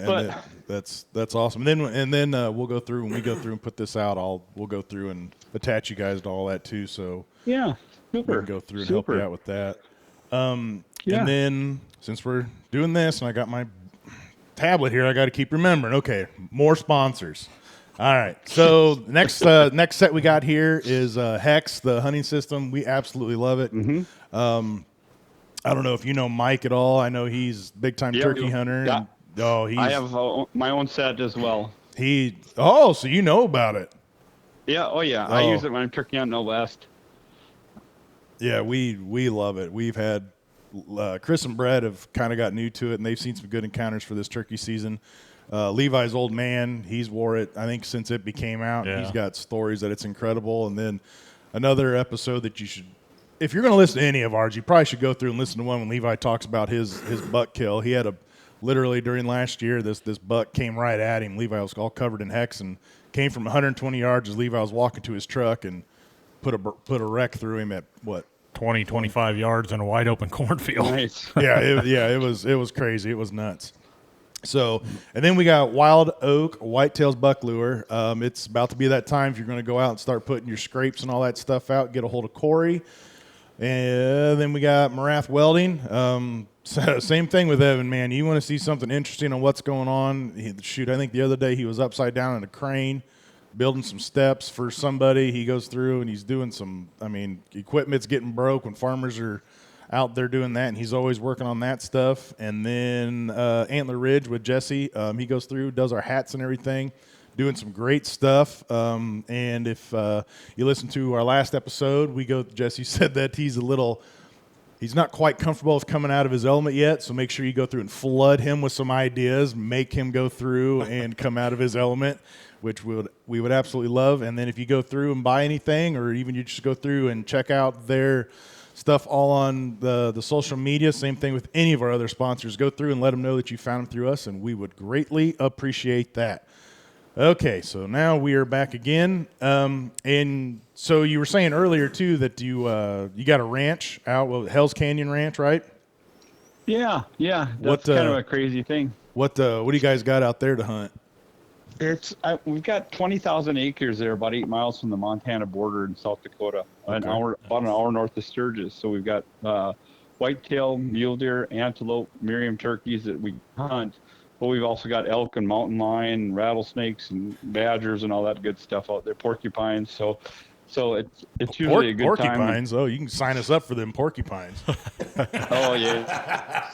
that's awesome. And then we'll go through when we go through and put this out. We'll go through and attach you guys to all that too. So yeah, super. We can go through and help you out with that. And then since we're doing this, and I got my tablet here, I got to keep remembering. Okay, more sponsors. All right. So next set we got here is Hex, the hunting system. We absolutely love it. I don't know if you know Mike at all. I know he's big time turkey hunter. Yeah. And, I have my own set as well. So you know about it. Yeah. Oh yeah. I use it when I'm turkey hunting out west. Yeah, we love it. We've had Chris and Brett have kind of got new to it, and they've seen some good encounters for this turkey season. Levi's old man, he's wore it, I think, since it became out. Yeah. He's got stories that it's incredible. And then another episode that you should, if you're going to listen to any of ours, you probably should go through and listen to one when Levi talks about his buck kill. He had literally during last year, this buck came right at him. Levi was all covered in hex and came from 120 yards as Levi was walking to his truck and put a wreck through him at what? 25 yards in a wide open cornfield. Nice. It was crazy. It was nuts. So, and then we got Wild Oak Whitetails Buck Lure. It's about to be that time if you're going to go out and start putting your scrapes and all that stuff out. Get a hold of Corey. And then we got Marath Welding. So same thing with Evan, man. You want to see something interesting on what's going on? I think the other day he was upside down in a crane building some steps for somebody. He goes through and he's doing equipment's getting broke when farmers are out there doing that, and he's always working on that stuff. And then Antler Ridge with Jesse, he goes through, does our hats and everything, doing some great stuff. And if you listen to our last episode, Jesse said that he's not quite comfortable with coming out of his element yet, so make sure you go through and flood him with some ideas, make him go through and come out of his element, which we would absolutely love. And then if you go through and buy anything, or even you just go through and check out their stuff all on the social media, same thing with any of our other sponsors, go through and let them know that you found them through us, and we would greatly appreciate that. Okay, so now we are back again. And so you were saying earlier, too, that you got a ranch out, Hell's Canyon Ranch, right? Yeah. That's kind of a crazy thing. What do you guys got out there to hunt? We've got 20,000 acres there, about 8 miles from the Montana border in South Dakota, about an hour north of Sturgis. So we've got whitetail, mule deer, antelope, Merriam turkeys that we hunt. But we've also got elk and mountain lion, rattlesnakes and badgers and all that good stuff out there, porcupines. So it's usually a good time. Porcupines? Oh, you can sign us up for them porcupines. Oh, yeah.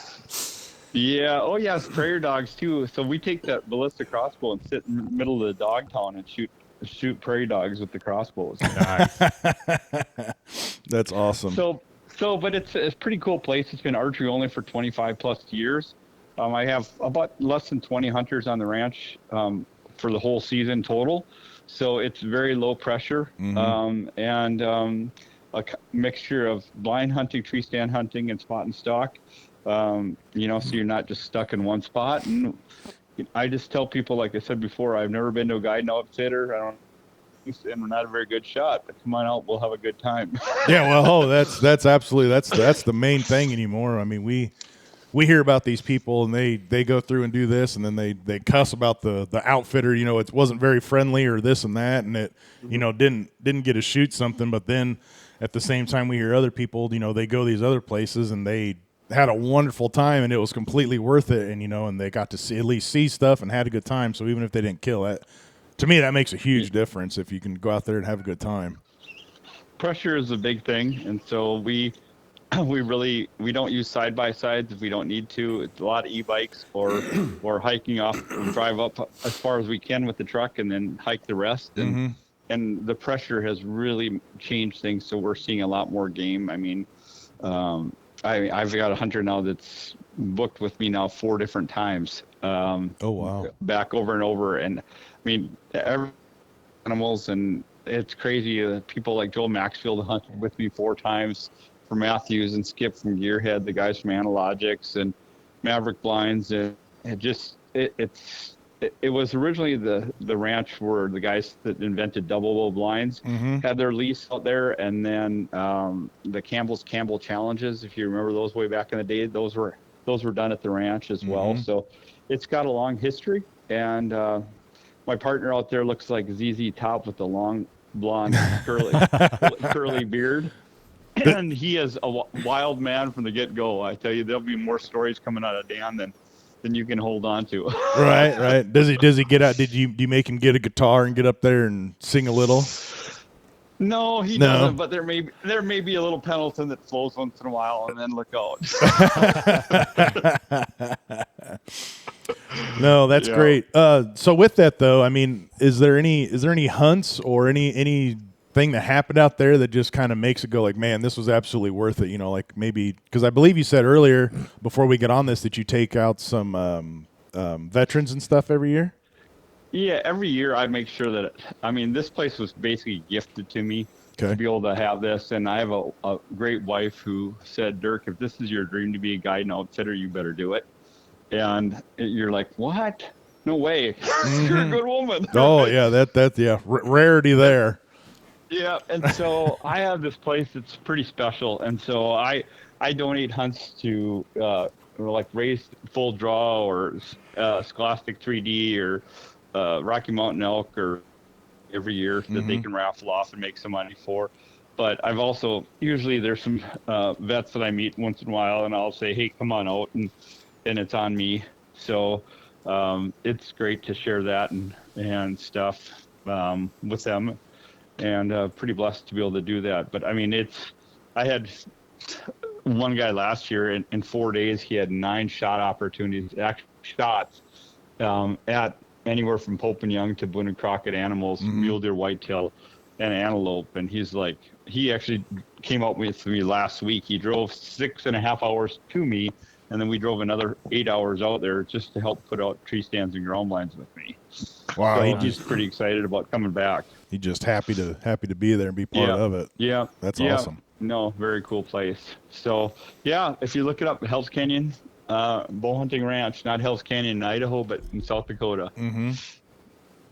Yeah. Oh, yeah. It's prairie dogs too. So we take that ballista crossbow and sit in the middle of the dog town and shoot prairie dogs with the crossbows. Nice. That's awesome. But it's a pretty cool place. It's been archery only for 25 plus years. I have about less than 20 hunters on the ranch for the whole season total. So it's very low pressure and a mixture of blind hunting, tree stand hunting, and spot and stalk. So you're not just stuck in one spot. And I just tell people, like I said before, I've never been to a guide no upfitter. And we're not a very good shot, but come on out, we'll have a good time. Yeah, well, that's absolutely that's the main thing anymore. I mean, we hear about these people and they go through and do this, and then they cuss about the outfitter. It wasn't very friendly or this and that, and it didn't get to shoot something. But then at the same time, we hear other people, they go these other places and they had a wonderful time and it was completely worth it, and they got to at least see stuff and had a good time. So even if they didn't kill it, To me, that makes a huge difference if you can go out there and have a good time. Pressure is a big thing, and so we don't use side by sides if we don't need to. It's a lot of e-bikes or hiking off, drive up as far as we can with the truck, and then hike the rest. And the pressure has really changed things, so we're seeing a lot more game. I mean, I've got a hunter now that's booked with me now 4 different times. Oh wow! Back over and over, and I mean, every animals, and it's crazy. People like Joel Maxfield hunted with me 4 times for Matthews, and Skip from Gearhead, the guys from Analogics, and Maverick Blinds, and it was originally the ranch where the guys that invented double low blinds had their lease out there, and then the Campbell challenges, if you remember those way back in the day, those were done at the ranch as well. So it's got a long history, and my partner out there looks like ZZ Top with the long blonde curly beard. And he is a wild man from the get-go. I tell you, there'll be more stories coming out of Dan than you can hold on to. Right. Does he get out? Do you make him get a guitar and get up there and sing a little? No, he doesn't. But there may be a little Pendleton that flows once in a while, and then look out. No, that's great. So with that though, I mean, is there any hunts or anything that happened out there that just kind of makes it go like, man, this was absolutely worth it? You know, like maybe because I believe you said earlier before we get on this that you take out some veterans and stuff every year. Yeah, every year I make sure that this place was basically gifted to me to be able to have this, and I have a great wife who said, Durk, if this is your dream to be a guide and outfitter, you better do it. And you're like, what? No way. You're a good woman. Oh yeah, that's rarity there. Yeah, and so I have this place that's pretty special, and so I donate hunts to like Raised Full Draw or Scholastic 3D or Rocky Mountain Elk or every year that they can raffle off and make some money for. But I've also usually there's some vets that I meet once in a while, and I'll say, hey, come on out, and it's on me. So it's great to share that and stuff with them. And pretty blessed to be able to do that. But I mean, I had one guy last year in 4 days, he had 9 shot opportunities, actually shots at anywhere from Pope and Young to Boone and Crockett animals, mule deer, whitetail, and antelope. And he actually came out with me last week. He drove 6.5 hours to me, and then we drove another 8 hours out there just to help put out tree stands and ground blinds with me. Wow, so he's pretty excited about coming back. He's just happy to be there and be part of it. Yeah, that's awesome. No, very cool place. So yeah, if you look it up, Hell's Canyon Bow Hunting Ranch, not Hell's Canyon in Idaho, but in South Dakota.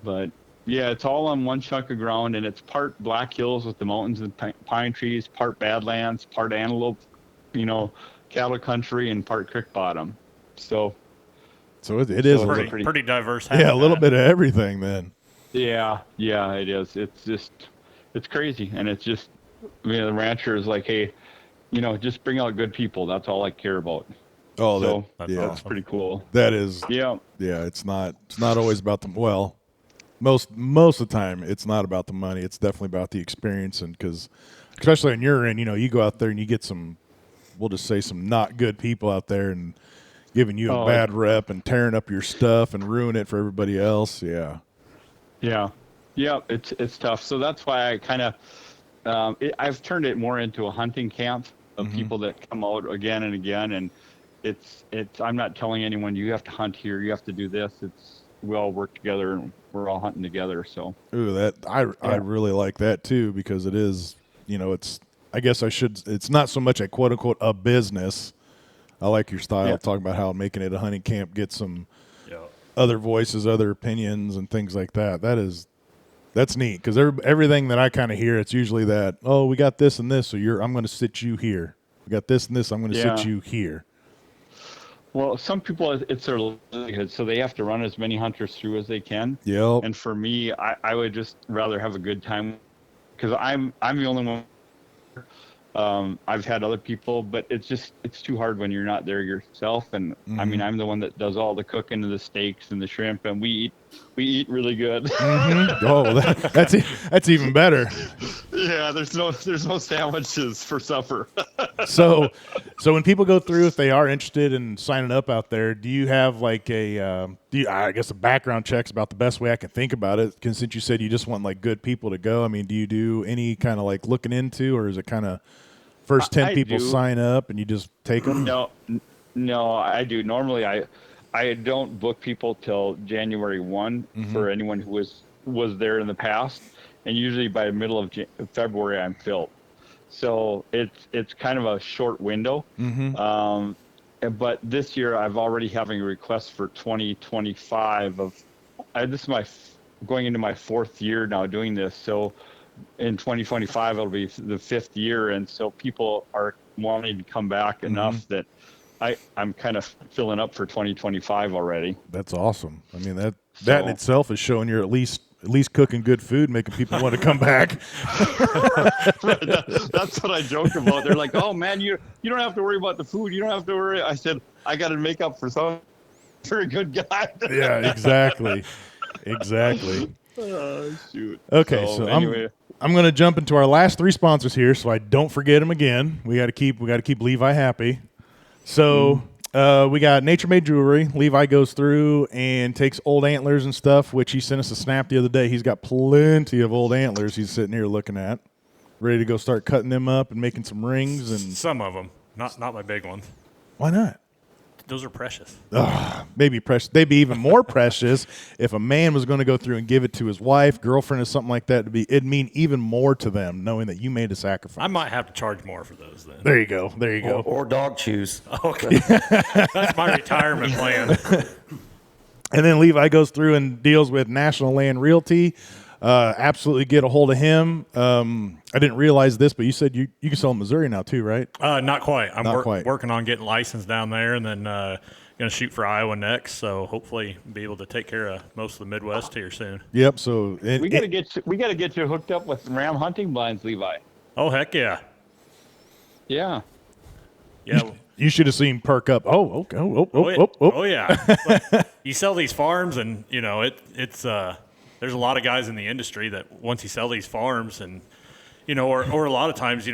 But yeah, it's all on one chunk of ground, and it's part Black Hills with the mountains and pine trees, part Badlands, part antelope, cattle country, and part creek bottom. So it is pretty diverse. Yeah, a little bit of everything then. Yeah, it is. It's crazy, and it's just, the rancher is like, hey, just bring out good people. That's all I care about. Oh, that's pretty cool. That is. Yeah. It's not always about the most of the time it's not about the money. It's definitely about the experience, and because especially on your end, you go out there and you get some, we'll just say some not good people out there and giving you a bad rep and tearing up your stuff and ruin it for everybody else. Yeah. It's tough. So that's why I kind of I've turned it more into a hunting camp of people that come out again and again, and it's I'm not telling anyone you have to hunt here, you have to do this. We all work together and we're all hunting together. So I really like that too, because it is, it's not so much a quote unquote a business. I like your style talking about how making it a hunting camp, get some other voices, other opinions, and things like that. That's neat, because everything that I kind of hear, it's usually that, oh, we got this and this, so I'm going to sit you here. We got this and this, I'm going to sit you here. Well, some people, it's their livelihood, so they have to run as many hunters through as they can. Yep. And for me, I would just rather have a good time, because I'm the only one. I've had other people, but it's too hard when you're not there yourself. And I mean, I'm the one that does all the cooking of the steaks and the shrimp, and we eat really good. Oh, that's even better. Yeah, there's no sandwiches for supper. So when people go through, if they are interested in signing up out there, do you have like I guess a background checks about the best way I can think about it? Because since you said you just want like good people to go, I mean, do you do any kind of like looking into, or is it kind of first 10 people sign up and you just take them? No, I do. Normally, I don't book people till January 1 for anyone who was there in the past, and usually by the middle of February I'm filled. So it's kind of a short window. But this year I've already having a request for 2025 this is going into my 4th year now doing this. So in 2025 it'll be the 5th year, and so people are wanting to come back enough that I'm kind of filling up for 2025 already. That's awesome. I mean, that in itself is showing you're at least cooking good food, making people want to come back. That's what I joke about. They're like, "Oh man, you don't have to worry about the food. You don't have to worry." I said, "I got to make up for some very good guy." Yeah, exactly. Oh, shoot. Okay, so anyway. I'm going to jump into our last 3 sponsors here, so I don't forget them again. We got to keep Levi happy. So we got Nature Made Jewelry. Levi goes through and takes old antlers and stuff, which he sent us a snap the other day. He's got plenty of old antlers he's sitting here looking at, ready to go start cutting them up and making some rings. And some of them, not my big ones. Why not? Those are precious. Maybe precious. They'd be even more precious if a man was going to go through and give it to his wife, girlfriend, or something like that. It'd mean even more to them knowing that you made a sacrifice. I might have to charge more for those then. There you go. Or dog chews. Okay. That's my retirement plan. And then Levi goes through and deals with National Land Realty. Absolutely get a hold of him. I didn't realize this, but you said you can sell in Missouri now too, right? Not quite. I'm Not quite. working on getting licensed down there, and then going to shoot for Iowa next. So hopefully be able to take care of most of the Midwest here soon. Yep. So we got to get you hooked up with ram hunting blinds, Levi. Oh heck yeah. Yeah. Yeah. You should have seen perk up. Oh, okay. Oh yeah. Like, you sell these farms, and it's there's a lot of guys in the industry that once you sell these farms, and or a lot of times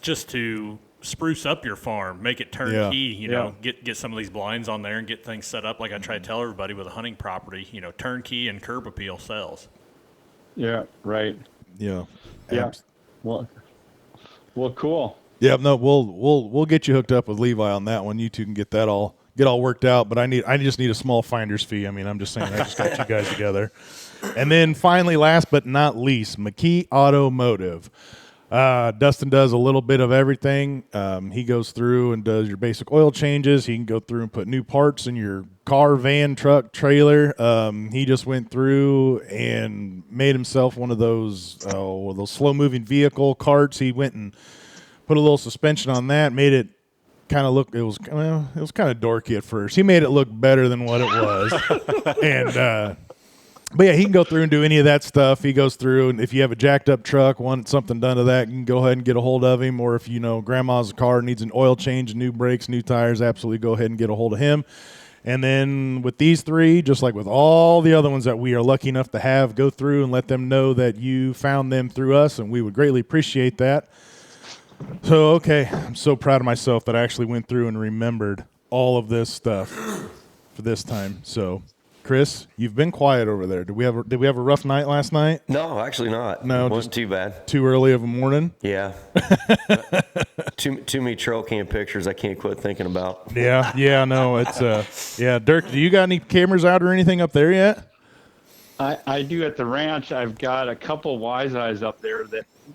just to spruce up your farm, make it turnkey. Get some of these blinds on there and get things set up. Like I try to tell everybody with a hunting property, turnkey and curb appeal sells. Yeah. Right. Yeah. Yeah. Well, cool. Yeah. No, we'll get you hooked up with Levi on that one. You two can get all worked out. But I just need a small finder's fee. I mean, I'm just saying I just got you guys together. And then finally, last but not least, McKee Automotive. Dustin does a little bit of everything. He goes through and does your basic oil changes. He can go through and put new parts in your car, van, truck, trailer. He just went through and made himself one of those slow-moving vehicle carts. He went and put a little suspension on that, made it kind of look. It was kind of dorky at first. He made it look better than what it was, and. But yeah, he can go through and do any of that stuff. He goes through, and if you have a jacked up truck, want something done to that, you can go ahead and get a hold of him. Or if grandma's car needs an oil change, new brakes, new tires, absolutely go ahead and get a hold of him. And then with these 3, just like with all the other ones that we are lucky enough to have, go through and let them know that you found them through us, and we would greatly appreciate that. So, okay, I'm so proud of myself that I actually went through and remembered all of this stuff for this time. So, Chris, you've been quiet over there. Did we have a rough night last night? No, actually not. No, it wasn't too bad. Too early of a morning? Yeah. too many trail cam pictures I can't quit thinking about. Yeah, no, it's Durk, do you got any cameras out or anything up there yet? I do at the ranch. I've got a couple Wise Eyes up there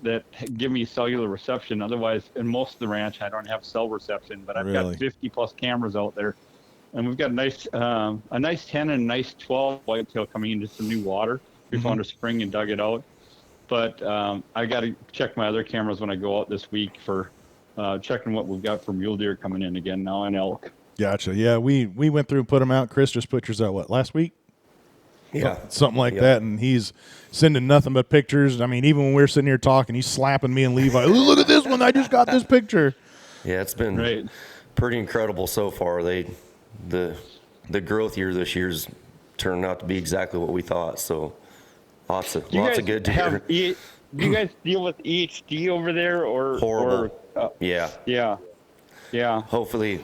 that give me cellular reception. Otherwise, in most of the ranch, I don't have cell reception. But I've got 50 plus cameras out there, and we've got a nice 10 and a nice 12 whitetail coming into some new water. We found a spring and dug it out. But I got to check my other cameras when I go out this week for checking what we've got for mule deer coming in again now and elk. Gotcha. Yeah, we went through and put them out. Chris just put yours out, last week? Yeah. Something like that, and he's sending nothing but pictures. I mean, even when we're sitting here talking, he's slapping me and Levi. Look at this one. coming. I just got this picture. Yeah, it's been pretty incredible so far. The growth year this year's turned out to be exactly what we thought. So lots of good deer. Do you guys deal with EHD over there or Horrible? Yeah. Hopefully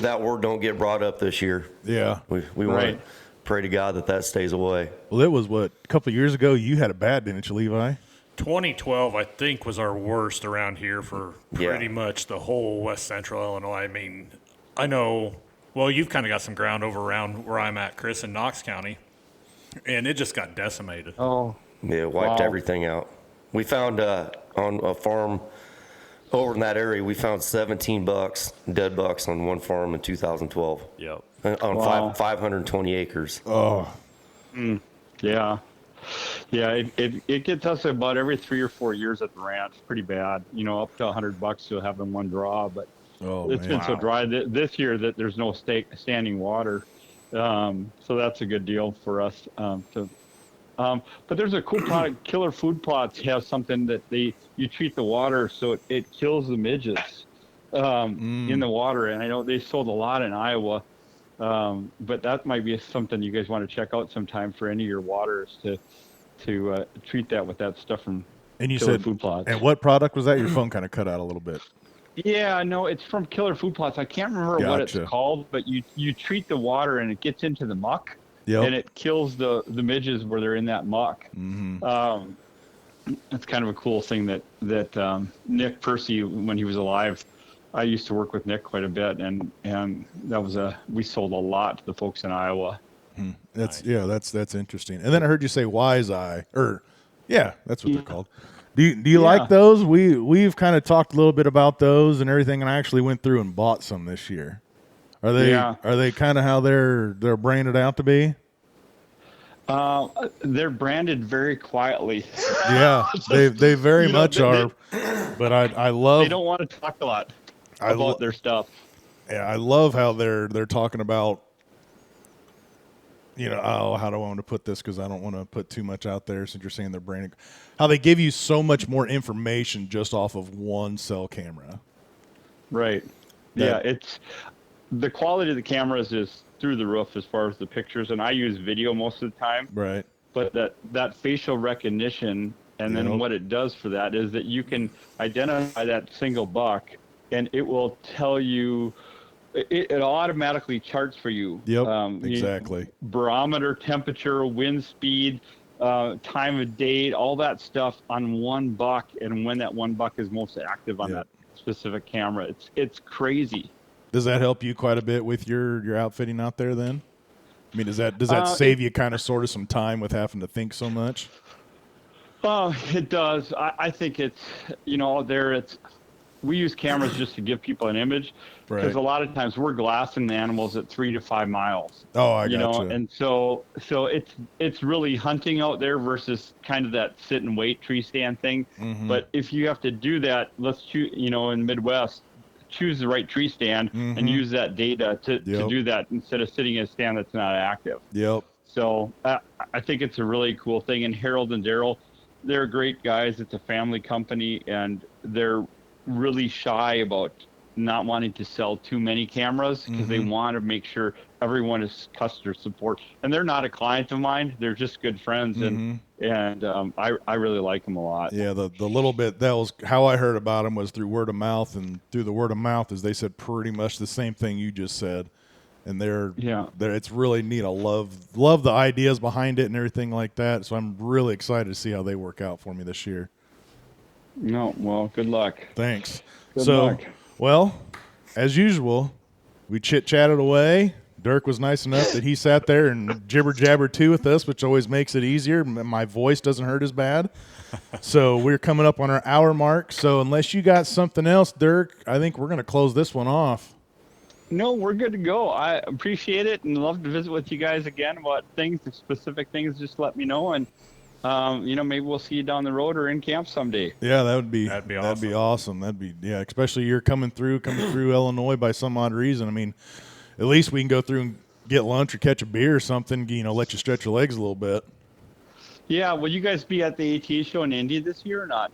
that word don't get brought up this year. Yeah. We want to pray to God that stays away. Well, it was a couple of years ago. You had it bad, didn't you, Levi? 2012, I think, was our worst around here for pretty much the whole west central Illinois. I mean, I know, well, you've kind of got some ground over around where I'm at, Chris, in Knox County, and it just got decimated. Oh. Yeah, it wiped everything out. We found on a farm over in that area, we found 17 dead bucks on one farm in 2012. Yep. On 520 acres. Oh. Yeah. Yeah, it gets us about every 3 or 4 years at the ranch. Pretty bad. Up to $100 you'll have in one draw, but it's been so dry this year that there's no standing water. So that's a good deal for us. But there's a cool product. Killer Food Plots has something that you treat the water so it kills the midges in the water. And I know they sold a lot in Iowa. But that might be something you guys want to check out sometime for any of your waters to treat that with that stuff from Killer Food Plots. And what product was that? Your phone kind of cut out a little bit. Yeah, no, it's from Killer Food Plots. I can't remember what it's called, but you treat the water and it gets into the muck, and it kills the midges where they're in that muck. Mm-hmm. It's kind of a cool thing that Nick Percy, when he was alive, I used to work with Nick quite a bit, and we sold a lot to the folks in Iowa. That's interesting. And then I heard you say Wise Eye, that's what they're called. Do you like those? We've kind of talked a little bit about those and everything, and I actually went through and bought some this year. Are they kind of how they're branded out to be? They're branded very quietly. Yeah, they very much are. But I love. They don't want to talk a lot about their stuff. Yeah, I love how they're talking about. How do I want to put this? Because I don't want to put too much out there since you're saying they're branding. How they give you so much more information just off of one cell camera. Right. It's the quality of the cameras is through the roof as far as the pictures, and I use video most of the time. Right. But that facial recognition, and then what it does for that is that you can identify that single buck, and it will tell you. It automatically charts for you. Yep, exactly. Barometer, temperature, wind speed, time of date, all that stuff on one buck, and when that one buck is most active on that specific camera. It's crazy. Does that help you quite a bit with your outfitting out there then? I mean, does that save you kind of sort of some time with having to think so much? It does. I think it's, we use cameras just to give people an image, because a lot of times we're glassing the animals at 3 to 5 miles. Oh, I gotcha. And so it's really hunting out there versus kind of that sit and wait tree stand thing. Mm-hmm. But if you have to do that, let's choose, in Midwest, choose the right tree stand and use that data to do that instead of sitting in a stand that's not active. Yep. So I think it's a really cool thing. And Harold and Daryl, they're great guys. It's a family company, and they're really shy about not wanting to sell too many cameras because they want to make sure everyone is customer support. And they're not a client of mine; they're just good friends, and I really like them a lot. Yeah, the little bit that was how I heard about them was through word of mouth, and through the word of mouth, as they said pretty much the same thing you just said. And they're it's really neat. I love the ideas behind it and everything like that. So I'm really excited to see how they work out for me this year. No, well, good luck. Thanks. Good luck. Well, as usual, we chit-chatted away. Durk was nice enough that he sat there and jibber-jabber too with us, which always makes it easier. My voice doesn't hurt as bad. So we're coming up on our hour mark. So unless you got something else, Durk, I think we're going to close this one off. No, we're good to go. I appreciate it and love to visit with you guys again about things, specific things. Just let me know, and maybe we'll see you down the road or in camp someday. Yeah, that'd be awesome. That'd be awesome. Especially you're coming through Illinois by some odd reason. I mean, at least we can go through and get lunch or catch a beer or something. Let you stretch your legs a little bit. Yeah, will you guys be at the ATA show in Indy this year or not?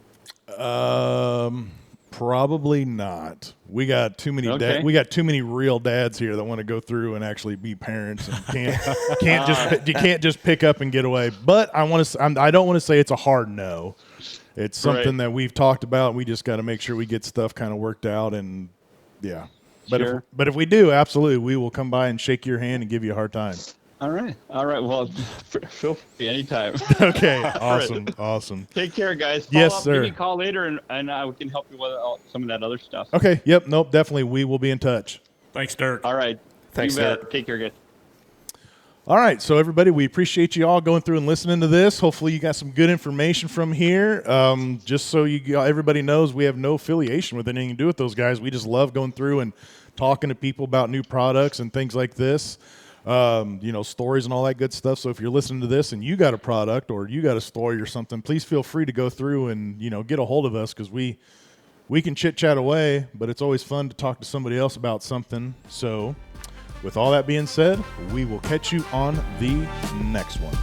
Probably not. We got too many. We got too many real dads here that want to go through and actually be parents and can't just pick up and get away. But I don't want to say it's a hard no. It's something that we've talked about. We just got to make sure we get stuff kind of worked out, and yeah. But if we do, absolutely, we will come by and shake your hand and give you a hard time. All right. Well, feel free anytime. Okay. Awesome. Take care, guys. Yes, sir. Give me a call later, and we can help you with some of that other stuff. Okay. Yep. Nope. Definitely. We will be in touch. Thanks, Durk. All right. Thanks, Durk. Take care, guys. All right. So, everybody, we appreciate you all going through and listening to this. Hopefully, you got some good information from here. Just so everybody knows, we have no affiliation with anything to do with those guys. We just love going through and talking to people about new products and things like this. Stories and all that good stuff. So if you're listening to this and you got a product or you got a story or something, please feel free to go through and, get a hold of us, because we can chit chat away, but it's always fun to talk to somebody else about something. So with all that being said, we will catch you on the next one.